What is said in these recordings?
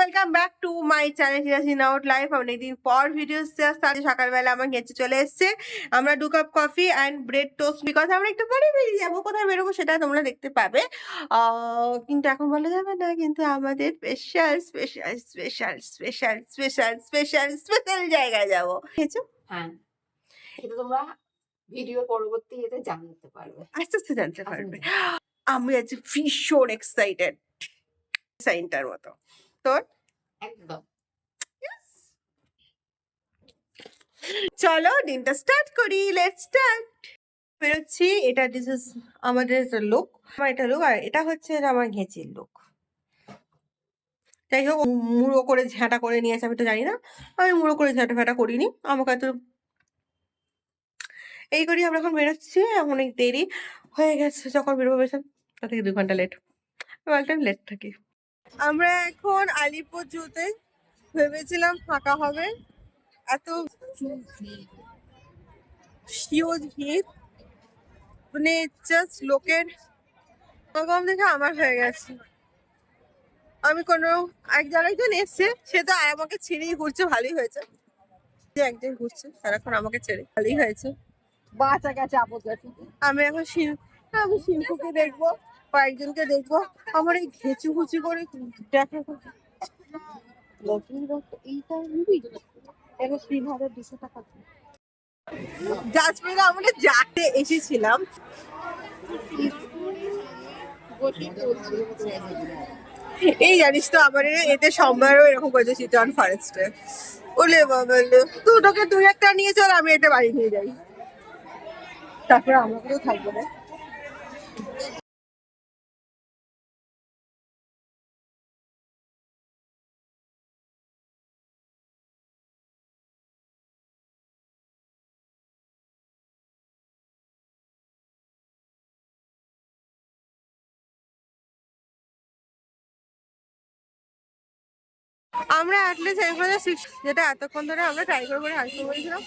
Welcome back to my channel টিরাসিন out life. অনেকদিন পর ভিডিও সকালবেলা আমার গেছে চলে এসছে। আমরা 2 cup coffee and bread toast, because আমরা একটু পরে বেরিয়ে যাবো। কোথায় বেরোবো সেটা তোমরা দেখতে পাবে, কিন্তু এখন বলা যাবে না। কিন্তু আমাদের special special special special special special special জায়গায় যাবো। হ্যাঁ, এটা তোমরা ভিডিও পরবর্তী এতে জানতে পারবে, আস্তে আস্তে জানতে পারবে। আমি আছি ভীষণ এক্সাইটেড, সাইনটার মতো। তোর একদম। চলো দিনটা স্টার্ট করি, লেটস স্টার্ট। বেরোচ্ছি, এটা দিস ইজ আমাদের লুক, আমার এটা লুক, আর এটা হচ্ছে আমার ঘেঁচির লুক। যাই হোক, মুড়ো করে ঝাঁটা করে নিয়েছে, আমি তো জানি না। আমি মুড়ো করে ঝাঁটা ফ্যাটা করিনি, আমাকে তো এই করি। আমরা এখন বেরোচ্ছি, অনেক দেরি হয়ে গেছে। যখন বেরোবো বেরোচ্ছেন তা থেকে 2 ঘন্টা লেট, অল টাইম লেট থাকি। আমরা এখন আলিপুর জুতে, ভেবেছিলাম ফাঁকা হবে, এত হিউজ ভিড়, মানে জাস্ট লোকের সমাগম দেখে আমার হয়ে গেছে। আমি কোনো এক জায়গায় এসছে, সে তো আমাকে ছেড়েই ঘুরছে, ভালোই হয়েছে যে একজন ঘুরছে সারাক্ষণ আমাকে ছেড়ে, ভালোই হয়েছে। বাঁচা গেছে আপদ গেছে। আমি এখন আমি শিল্পকে দেখবো, কয়েকজনকে দেখবো। আমার এই ঘেঁচু ঘুচু করে দেখা জাজমেরে আমরা যাতে এসেছিলাম, এই জানিস তো আমার এতে সোমবারও এরকম করেছে চিটন ফরেস্টে। ওলে বাবা, তুই একটা নিয়ে চল, আমি এটা বাড়ি নিয়ে যাই, তারপরে আমরা কেউ থাকবো না। আমরা অ্যাটলিস্ট এরপরে যেটা এতক্ষণ ধরে আমরা ট্রাই করে করে আসতে বলেছিলাম।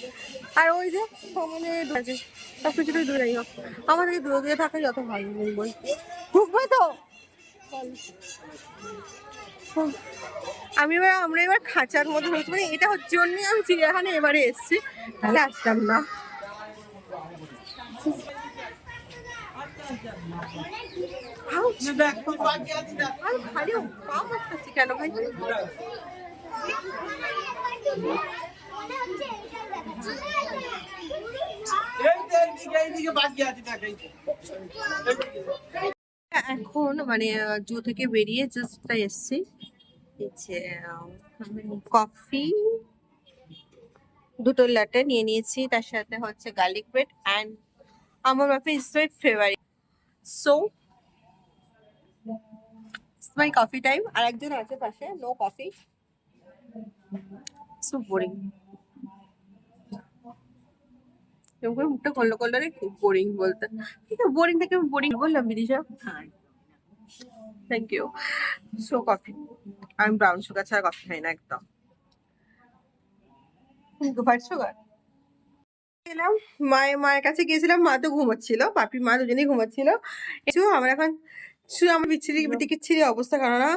আর ওই যে সামনে আছে, সব কিছুটাই দূরে হোক, আমাদের দূরে দূরে থাকা যত ভালো নেই বই ঢুকবে তো। আমরা এবার খাঁচার মধ্যে হচ্ছে, মানে এটা হচ্ছে জন্যই আমি চিড়িয়াখানে এবারে এসেছি, তাহলে আসতাম না। কেন ভাই? এখন মানে জু থেকে বেরিয়ে জাস্ট এসছি, কফি 2 ল্যাটে নিয়ে নিয়েছি, তার সাথে হচ্ছে গার্লিক ব্রেড অ্যান্ড আমার বাপে is my favourite, so my coffee time. আর একজন আছে পাশে, নো কফি, সো বোরিং। মুখটা করলো করলো রে, খুব বোরিং বলতে। ঠিক আছে, বোরিং থেকে বোরিং বললাম Bidisha. Thank you. So coffee, আমি ব্রাউন সুগার ছাড়া কফি খাই না একদম। হোয়াইট সুগার গেলাম, মায়ের কাছে গিয়েছিলাম, মা তো ঘুমাচ্ছিল, পাপি মা দুজনেই ঘুমাচ্ছিল। আমার এখন আমার বিচ্ছিরি অবস্থা, কেননা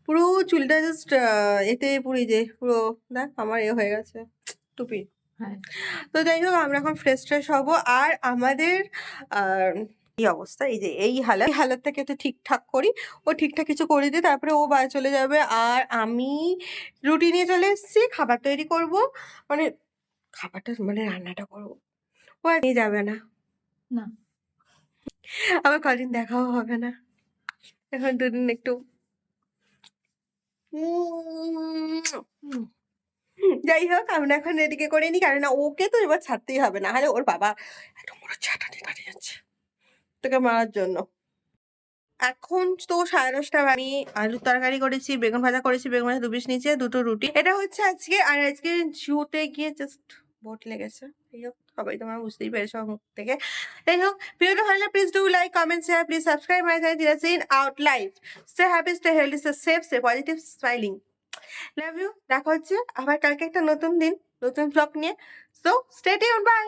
পুরো চুলটা জাস্ট এতে পুরো যে পুরো দেখ আমার হয়ে গেছে টুপি। তো যাই হোক, আমরা এখন ফ্রেশ ট্রেশ হবো। আর আমাদের এই অবস্থা, এই যে এই হালাতটাকে তো ঠিকঠাক করি, ও ঠিকঠাক কিছু করে দিয়ে তারপরে ও বাইরে চলে যাবে। আর আমি রুটি নিয়ে চলে এসেছি, খাবার তৈরি করব, মানে খাবারটা মানে রান্নাটা করবো, ও আর নিয়ে যাবে না, আবার কদিন দেখাও হবে না। এখন দুদিন একটু যাই হোক, আমরা এখন এদিকে করে নি, কারণ ওকে তো এবার ছাড়তেই হবে, না হলে ওর বাবা একটা বড় ছাটানি দাঁড়িয়ে যাচ্ছে তোকে মারার জন্য। এখন তো 10:30 আমি আলুর তরকারি করেছি, বেগুন ভাজা করেছি, বেগুন ভাজা 2 পিস নিচে, 2টো রুটি, এটা হচ্ছে আজকে। আর আজকে জুতে গিয়ে জাস্ট বোট লেগেছে। যাই হোক, সবাই তোমরা বুঝতেই পেরেছো আমার মুখ থেকে। যাই হোক, ভিডিওটা ভালো লাগলে please do like, comment, share, please subscribe my channel টিরাসিন out life. Stay happy, stay healthy, stay safe, stay positive, smiling. Love you. দেখা হচ্ছে আবার কালকে একটা নতুন দিন, নতুন ব্লগ নিয়ে। So stay tuned, by.